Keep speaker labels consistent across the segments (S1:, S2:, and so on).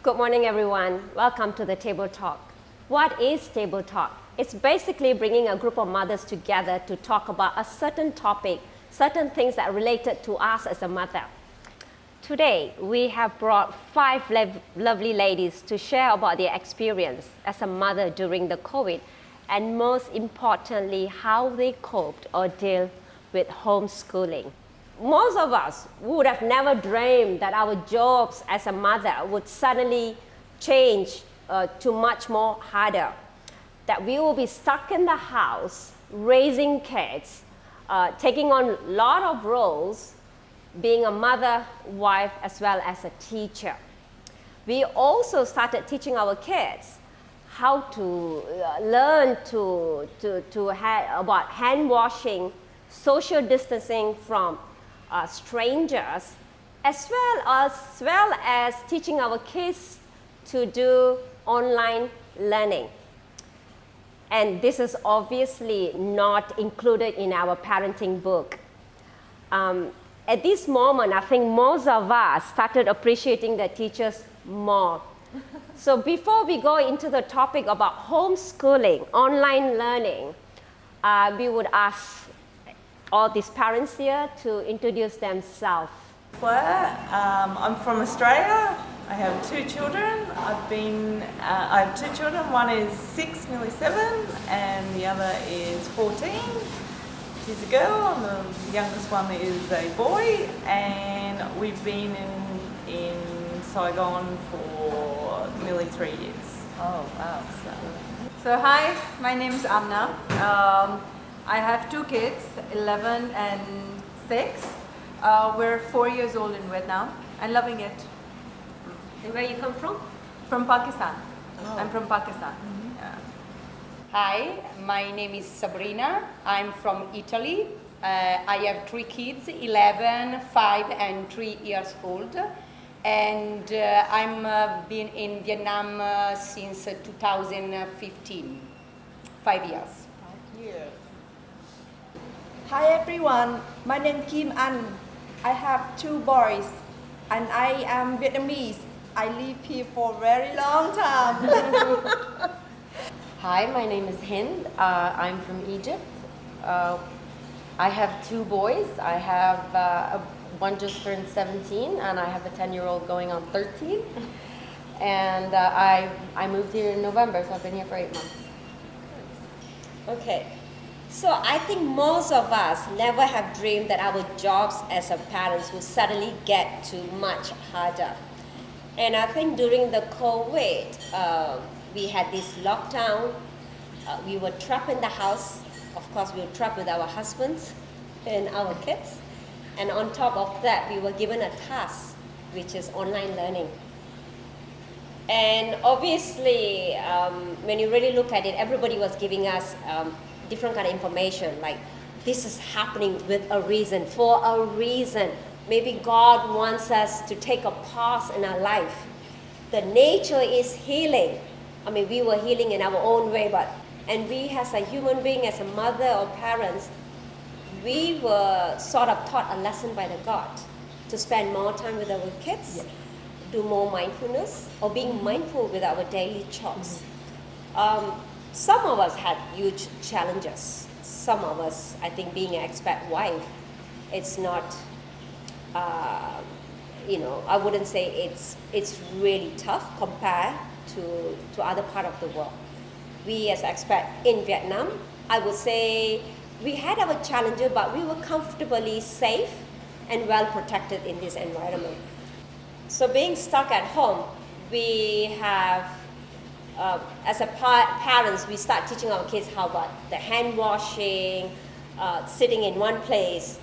S1: Good morning, everyone. Welcome to the Table Talk. What is Table Talk? It's basically bringing a group of mothers together to talk about a certain topic, certain things that are related to us as a mother. Today, we have brought 5 lovely ladies to share about their experience as a mother during the COVID, and most importantly, how they coped or dealt with homeschooling. Most of us would have never dreamed that our jobs as a mother would suddenly change to much more harder, that we will be stuck in the house, raising kids, taking on a lot of roles, being a mother, wife, as well as a teacher. We also started teaching our kids how to learn about hand washing, social distancing from strangers, as well as teaching our kids to do online learning. And this is obviously not included in our parenting book. At this moment, I think most of us started appreciating the teachers more. So before we go into the topic about homeschooling, online learning, we would ask all these parents here to introduce themselves.
S2: Claire, I'm from Australia. I have 2 children. I have 2 children. One is 6, nearly 7, and the other is 14. She's a girl, and the youngest one is a boy. And we've been in Saigon for nearly 3 years.
S3: Oh, wow. So hi, my name is Amna. I have 2 kids, 11 and 6. We're 4 years old in Vietnam and loving it.
S1: And where you come from?
S3: From Pakistan.
S1: Oh.
S3: I'm from Pakistan. Mm-hmm. Yeah.
S4: Hi, my name is Sabrina. I'm from Italy. I have 3 kids, 11, 5 and 3 years old. And I'm been in Vietnam since 2015, 5 years.
S3: 5 years.
S5: Hi everyone, my name is Kim An. I have 2 boys and I am Vietnamese. I live here for a very long time.
S6: Hi, my name is Hind. I'm from Egypt. I have 2 boys. I have one just turned 17 and I have a 10-year-old going on 13. And I moved here in November, so I've been here for 8 months.
S1: Okay. So I think most of us never have dreamed that our jobs as a parents would suddenly get too much harder. And I think during the COVID, we had this lockdown. We were trapped in the house. Of course, we were trapped with our husbands and our kids. And on top of that, we were given a task, which is online learning. And obviously, when you really look at it, everybody was giving us different kind of information, like this is happening with a reason, for a reason. Maybe God wants us to take a pause in our life. The nature is healing. I mean, we were healing in our own way, but And we as a human being, as a mother or parents, we were sort of taught a lesson by the God to spend more time with our kids, do more mindfulness, or being mindful with our daily chores. Some of us had huge challenges. Some of us, I think, being an expat wife, it's not, I wouldn't say it's really tough compared to other part of the world. We as expat in Vietnam, I would say we had our challenges, but we were comfortably safe and well protected in this environment. So being stuck at home, we have, as a parents, we start teaching our kids how about the hand washing, sitting in one place,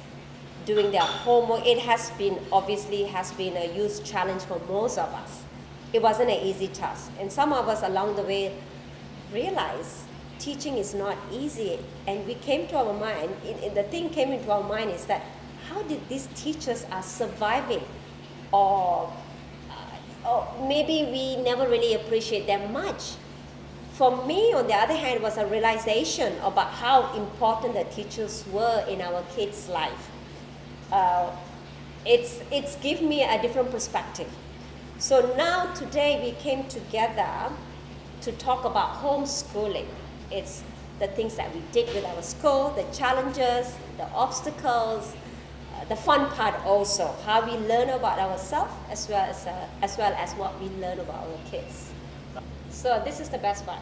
S1: doing their homework. It has been a huge challenge for most of us. It wasn't an easy task. And some of us along the way realized teaching is not easy. And we came to our mind, the thing came into our mind is that how did these teachers are surviving? Or maybe we never really appreciate them much. For me, on the other hand, was a realization about how important the teachers were in our kids' life. It's given me a different perspective. So now today we came together to talk about homeschooling. It's the things that we did with our school, the challenges, the obstacles, the fun part also, how we learn about ourselves as well as what we learn about our kids. So this is the best part.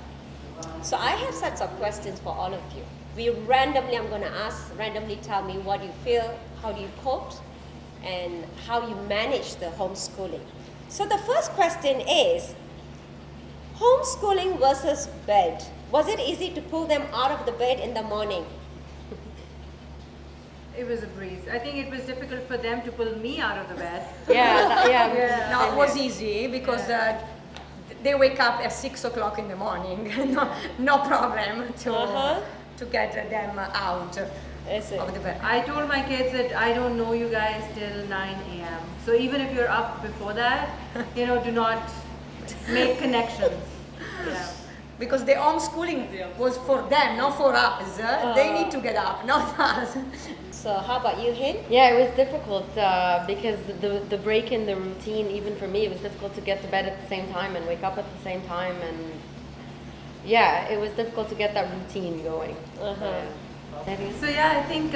S1: So I have sets of questions for all of you. I'm going to ask, randomly tell me what you feel, how do you cope, and how you manage the homeschooling. So the first question is, homeschooling versus bed. Was it easy to pull them out of the bed in the morning?
S3: It was a breeze. I think it was difficult for them to pull me out of the bed.
S7: No, it was easy because they wake up at 6 o'clock in the morning. no problem to get them out of the bed.
S3: I told my kids that I don't know you guys till 9 a.m. So even if you're up before that, do not make connections. Yeah.
S7: Because the homeschooling was for them, not for us. They need to get up, not us.
S1: So how about you, Hin?
S6: Yeah, it was difficult because the break in the routine, even for me, it was difficult to get to bed at the same time and wake up at the same time. And yeah, it was difficult to get that routine going.
S3: So yeah, I think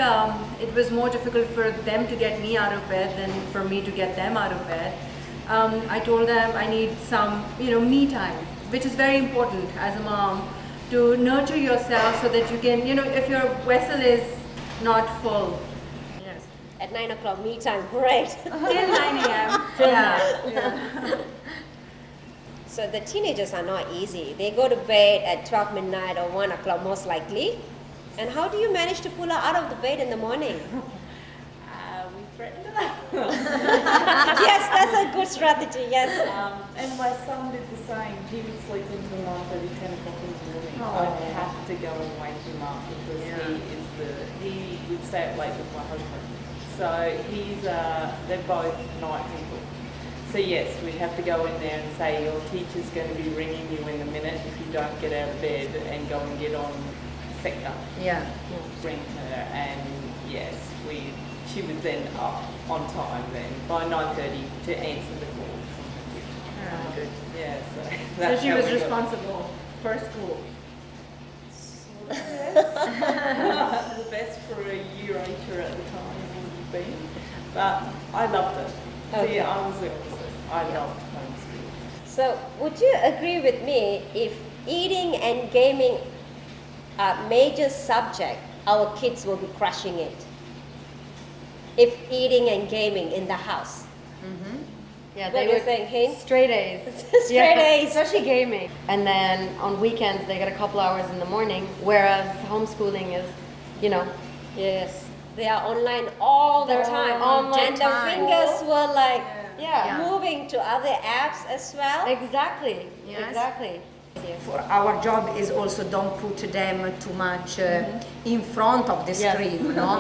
S3: it was more difficult for them to get me out of bed than for me to get them out of bed. I told them I need some, me time, which is very important as a mom, to nurture yourself so that you can, if your vessel is not full.
S1: Yes. At 9 o'clock, me time, great.
S3: Till 9 a.m. Yeah.
S1: So the teenagers are not easy. They go to bed at 12 midnight or 1 o'clock most likely. And how do you manage to pull her out of the bed in the morning?
S2: We threatened her.
S1: Yes, that's a good strategy, yes.
S2: And my son did the same. He would sleep until 9:30, 10 o'clock in the morning. I'd have to go and wake him up because he would stay up late with my husband. So they're both night people. So yes, we'd have to go in there and say, your teacher's going to be ringing you in a minute if you don't get out of bed and go and get on sector. Ring her, and yes, she was then up on time then by 9:30 to answer the call.
S3: Good.
S2: Yeah,
S3: So she was responsible for school.
S2: Yes. The best for a year-ager at the time it would have been, but I loved it.
S1: Okay.
S2: See, I was the opposite. I loved homeschool.
S1: So would you agree with me if eating and gaming are major subject, our kids will be crushing it? If eating and gaming in the house.
S6: Yeah,
S1: What do you think, Hin?
S6: Straight A's.
S1: Straight A's.
S6: Especially gaming. And then on weekends they get a couple hours in the morning, whereas homeschooling is,
S1: Yes. They are online all the time.
S6: online
S1: and
S6: time.
S1: the fingers were like
S6: Yeah.
S1: moving to other apps as well.
S6: Exactly.
S7: Yes.
S6: Exactly.
S7: For our job is also don't put them too much in front of the
S6: Yes.
S7: screen, all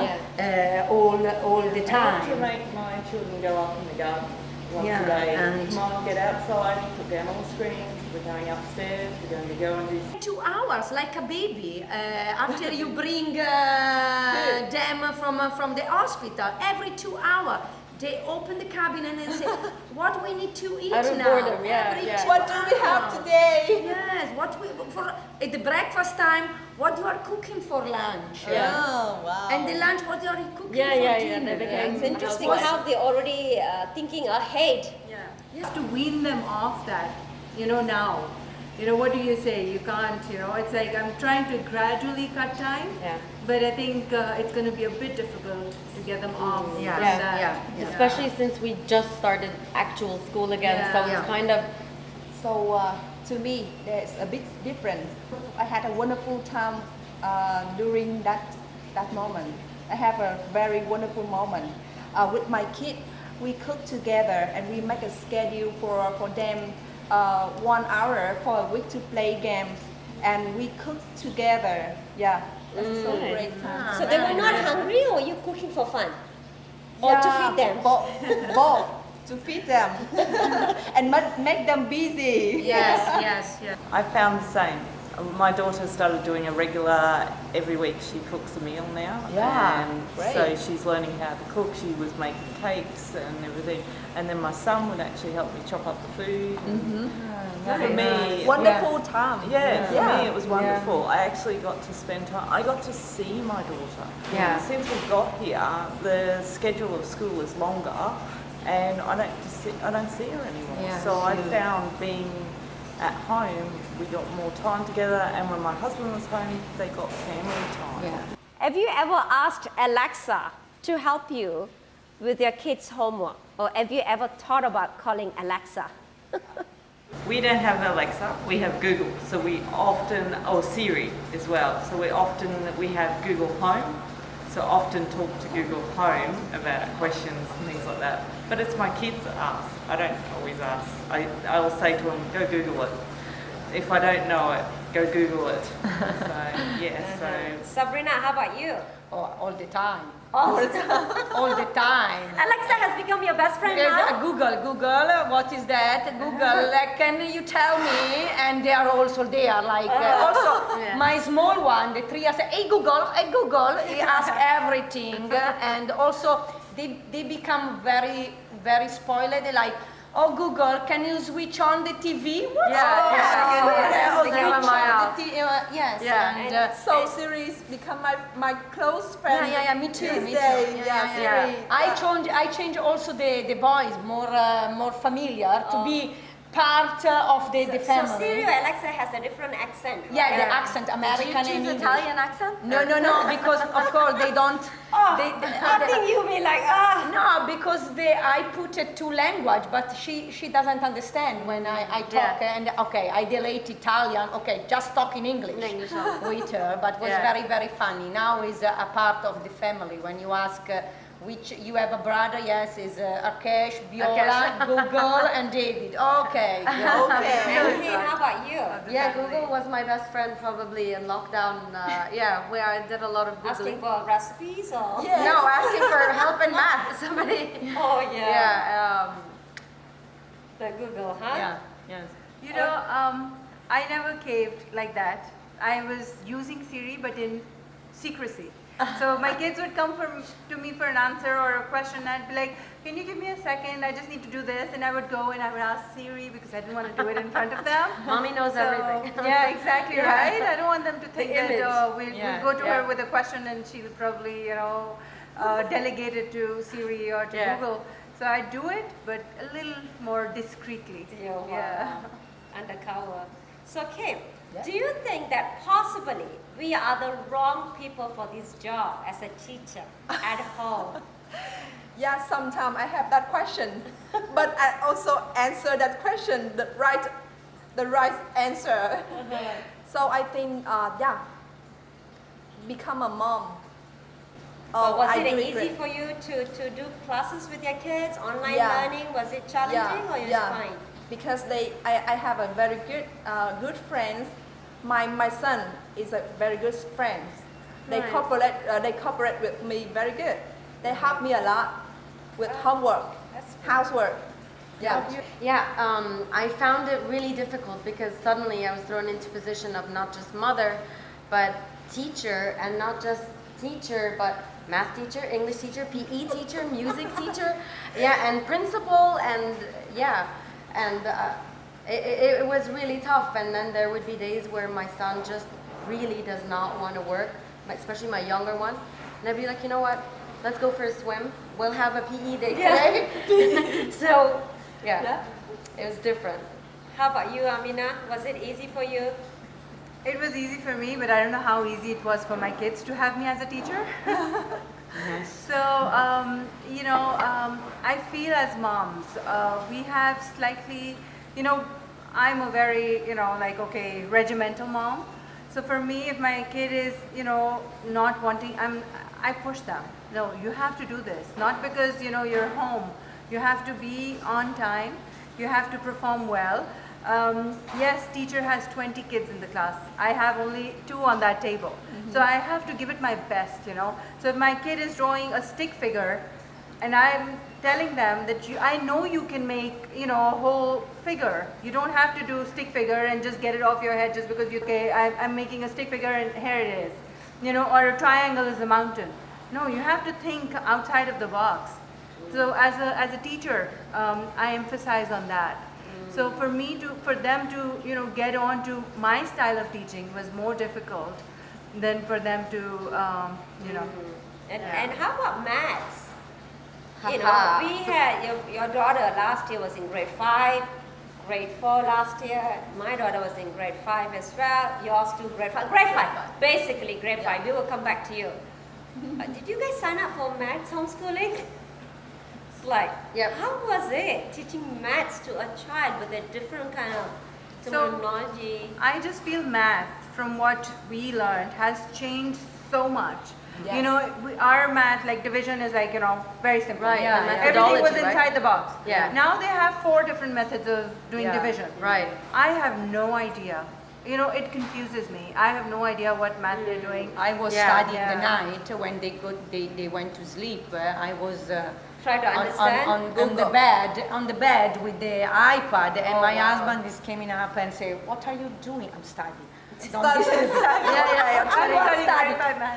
S7: the
S2: I have to
S7: time.
S2: make my children go up in the garden once
S7: Yeah,
S2: a day.
S7: and-
S2: Come on, get outside, put down all the screens, we're going upstairs, we're going to go and do
S7: 2 hours, like a baby, after you bring them from the hospital. Every 2 hours, they open the cabinet and say, "What do we need to eat
S6: Out of
S7: now?"
S6: boredom, yeah,
S7: Every
S6: yeah.
S7: 2
S5: What do we have
S7: hours.
S5: today?
S7: Yes, what we for at the breakfast time, what you are cooking for lunch?
S6: Yeah.
S5: Oh, wow.
S7: And the lunch, what you are cooking
S6: Yeah,
S7: for
S6: yeah, yeah,
S7: dinner?
S6: they became-
S1: It's interesting
S6: Housewives.
S1: how they're already thinking ahead.
S3: Yeah. You have to wean them off that, now. What do you say? You can't, it's like I'm trying to gradually cut time.
S6: Yeah.
S3: But I think it's going to be a bit difficult to get them off.
S7: Yeah,
S3: from
S7: yeah,
S3: that.
S7: yeah.
S6: Especially since we just started actual school again,
S3: Yeah.
S6: so it's
S7: Yeah.
S6: kind of
S5: So to me, there's a big difference. I had a wonderful time during that moment. I have a very wonderful moment with my kid. We cook together and we make a schedule for them 1 hour for a week to play games, and we cook together. Yeah, that's so
S6: Nice.
S5: great time.
S1: So they were not hungry, or you cooking for fun? Or to feed them?
S5: Both to feed them and make them busy.
S7: Yes, yes, yes.
S2: I found the same. My daughter started doing a regular, every week she cooks a meal now.
S5: Yeah,
S2: And
S5: great.
S2: so she's learning how to cook. She was making cakes and everything. And then my son would actually help me chop up the food. For me,
S5: Wonderful time.
S2: for me it was wonderful. I actually got to spend time, I got to see my daughter.
S6: Yeah.
S2: Since we got here, the schedule of school is longer and I don't see her anymore.
S6: Yeah,
S2: So I found being at home, we got more time together, and when my husband was home, they got family time.
S6: yeah.
S1: Have you ever asked Alexa to help you with your kids' homework? Or have you ever thought about calling Alexa?
S2: We don't have Alexa, we have Google. So we often, or Siri as well. So we have Google Home. So often talk to Google Home about questions and things like that. But it's my kids that ask. I don't always ask. I will say to them, go Google it. If I don't know it, go Google it. So so
S1: Sabrina, how about you?
S7: All the time.
S1: All the time.
S7: All the time.
S1: Alexa has become your best friend
S7: Yes,
S1: now?
S7: Google, what is that? Google, can you tell me? And they are also there, like, also, my small one, the 3 years, hey Google, he asks everything. And also, they become very, very spoiled. They're like, oh Google, can you switch on the TV? What's
S5: yeah.
S7: switch
S5: Yeah.
S7: on the TV? Yes, and
S5: So Siri become my close friend.
S7: yeah, me too.
S5: These
S7: Me
S5: days.
S7: too.
S5: Yeah, Siri.
S7: I change also the voice more familiar to be part of the
S1: So
S7: family.
S1: Siri or Alexa has a different accent. right?
S7: Yeah, the accent, American and English.
S3: Italian accent?
S7: No, because of course they don't.
S1: I think you'll be like,
S7: No, because I put it to language, but she doesn't understand when I talk. And okay, I delete Italian. Okay, just talk in English with her. But was very, very funny. Now is a part of the family. When you ask which you have a brother, yes, is Arkesh, Viola, Google, and David. Okay.
S5: Okay.
S1: okay, how about you?
S6: Yeah, Google was my best friend probably in lockdown. Where I did a lot of
S1: Asking
S6: Googling.
S1: for recipes or?
S5: Yes.
S6: No, asking for help in math. Somebody.
S1: Oh yeah.
S6: Yeah.
S1: The Google, huh?
S2: yes.
S3: I never caved like that. I was using Siri, but in secrecy. So my kids would come to me for an answer or a question, and I'd be like, can you give me a second? I just need to do this. And I would go and I would ask Siri because I didn't want to do it in front of them.
S6: Mommy knows everything.
S3: Yeah, exactly, right? I don't want them to think that
S6: image.
S3: we'll go to her with a question and she'll probably, delegate it to Siri or to Google. So I do it, but a little more discreetly.
S1: Yeah. Undercover. So Kim, do you think that possibly we are the wrong people for this job as a teacher at home?
S5: Yeah, sometimes I have that question, but I also answer that question the right answer. So I think, become a mom.
S1: Or was
S5: I
S1: it
S5: do
S1: easy
S5: regret.
S1: for you to do classes with your kids, online
S5: Yeah.
S1: learning? Was it challenging or you fine?
S5: Because I have a very good friends. My son is a very good friend. They
S1: Nice.
S5: cooperate with me very good. They help me a lot with homework, housework.
S6: I found it really difficult because suddenly I was thrown into a position of not just mother, but teacher, and not just teacher, but math teacher, English teacher, PE teacher, music teacher, and principal, and it was really tough. And then there would be days where my son just really does not want to work, especially my younger one, and I'd be like, you know what, let's go for a swim. We'll have a PE day today. So, it was different.
S1: How about you, Amina? Was it easy for you?
S3: It was easy for me, but I don't know how easy it was for my kids to have me as a teacher. So, I feel as moms, we have slightly, I'm a very, regimental mom. So for me, if my kid is, not wanting, I push them. No, you have to do this. Not because, you're home. You have to be on time. You have to perform well. Yes, teacher has 20 kids in the class. I have only 2 on that table. So I have to give it my best, So if my kid is drawing a stick figure, and I'm telling them that I know you can make, a whole figure. You don't have to do stick figure and just get it off your head just because I'm making a stick figure and here it is. Or a triangle is a mountain. No, you have to think outside of the box. So as a teacher, I emphasize on that. So for them to, get on to my style of teaching was more difficult than for them to,
S1: And how about maths? We had your daughter last year was in grade 5, grade 4 last year. My daughter was in grade 5 as well. Yours too, grade 5. Grade 5, basically grade 5. We will come back to you. Did you guys sign up for maths homeschooling? It's like, how was it teaching maths to a child with a different kind of terminology?
S3: So, I just feel math, from what we learned, has changed so much. Yes. Our math, like division is like, very simple.
S6: Right.
S3: Everything was inside the box.
S6: Yeah.
S3: Now they have 4 different methods of doing division.
S6: Right.
S3: I have no idea. It confuses me. I have no idea what math they're doing.
S7: I was studying the night when they went to sleep. I was
S1: try to understand
S7: on the bed with the iPad, and my husband is coming up and say, "What are you doing?" I'm studying. Don't disturb me.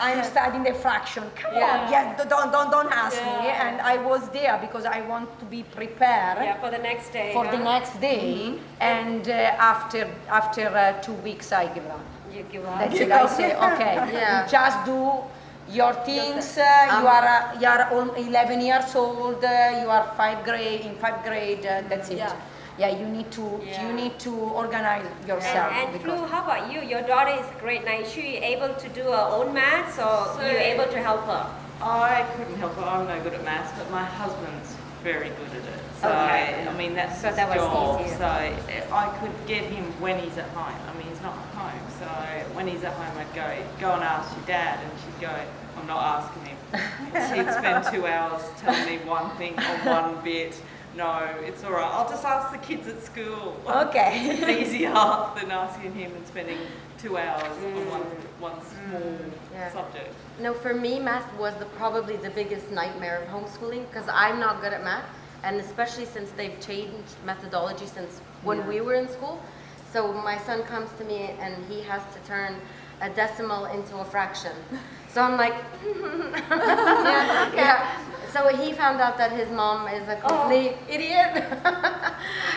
S7: I'm studying the fraction. Come on, don't ask me. And I was there because I want to be prepared.
S1: For the next day.
S7: For the next day, and after 2 weeks, I give up.
S1: You give up.
S7: That's it. I say, okay, just do your things. You are 11 years old. You are in 5th grade. That's it. You need to organize yourself.
S1: And Flu, how about you? Your daughter is grade 9. Is she able to do her own maths, or you're able to help her?
S2: I couldn't help her. I'm no good at maths, but my husband's very good at it. So I mean, that's his job.
S1: Easier.
S2: So I could get him when he's at home. I mean, he's not at home. So when he's at home, I'd go and ask your dad, and she'd go, I'm not asking him. He'd spend 2 hours telling me one thing on one bit. No, it's all right. I'll just ask the kids at school.
S7: Okay.
S2: It's easier than asking him and spending 2 hours on one small subject.
S6: No, for me, math was probably the biggest nightmare of homeschooling because I'm not good at math, and especially since they've changed methodology since when we were in school. So my son comes to me and he has to turn a decimal into a fraction. So I'm like, So he found out that his mom is a complete idiot.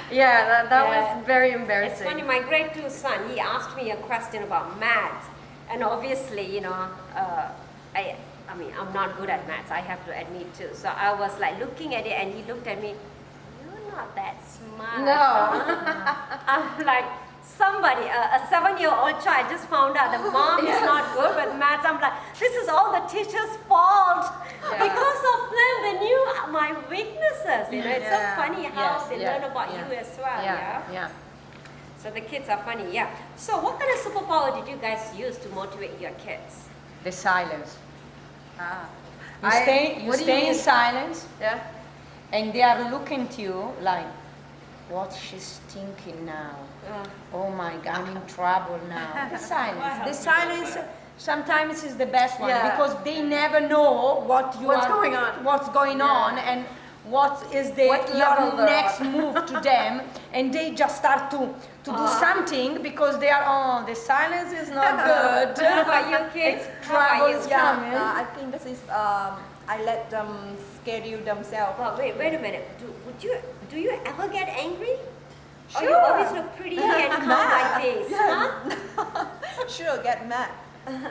S6: That was very embarrassing.
S1: It's funny, my grade 2 son, he asked me a question about maths. And obviously, I'm not good at maths, I have to admit too. So I was like looking at it and he looked at me, you're not that smart.
S6: No.
S1: I'm like, a 7-year-old child just found out the mom is not good with maths. I'm like, this is all the teacher's fault. Because of them, they knew my weaknesses. It's so funny how they learn about you as well. So the kids are funny. So what kind of superpower did you guys use to motivate your kids?
S7: The silence. You stay in silence. And they are looking at you like, what she's thinking now? Oh my God, I'm in trouble now. The silence sometimes is the best one because they never know what's going on, and what is
S3: What level
S7: your
S3: they're
S7: next
S3: on.
S7: move to them, and they just start to do something because they are, oh, the silence is not good.
S1: How about you kids? How about
S7: Trouble
S1: you?
S7: is coming.
S5: I think this is, I let them schedule themselves.
S1: Well, wait a minute. Do you ever get angry? Or you
S5: Sure.
S1: always look pretty and calm like this, huh?
S5: Sure, get mad.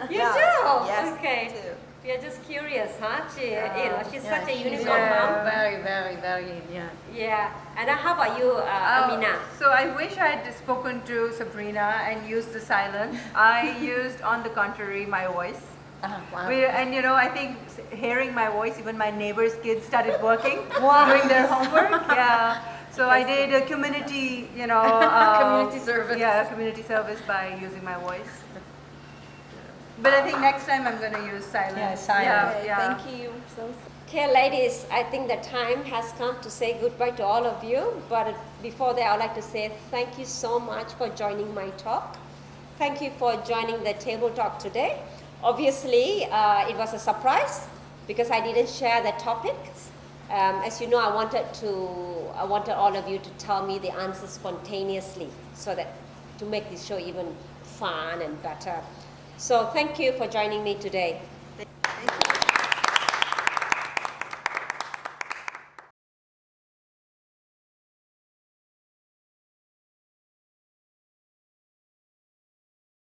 S1: You
S5: Yeah.
S1: do?
S5: Yes,
S1: Okay.
S5: too.
S1: You're just curious, huh? She's
S5: Yeah,
S1: such a
S5: she's
S1: unicorn mom.
S7: Very, very, very, yeah.
S1: Yeah. And how about you, Amina?
S3: So I wish I had spoken to Sabrina and used the silence. I used, on the contrary, my voice.
S7: Wow.
S3: And you know, I think hearing my voice, even my neighbor's kids started working, doing their homework. Yeah. So I did a community, you know,
S6: Community service.
S3: Yeah, community service by using my voice. But I think next time I'm going to use silence.
S7: Yeah, silence.
S3: Yeah,
S5: Okay,
S3: yeah.
S5: thank you.
S1: Okay, ladies, I think the time has come to say goodbye to all of you. But before that, I'd like to say thank you so much for joining my talk. Thank you for joining the table talk today. Obviously, it was a surprise because I didn't share the topics. As you know, I wanted all of you to tell me the answers spontaneously, so that to make this show even fun and better. So thank you for joining me today.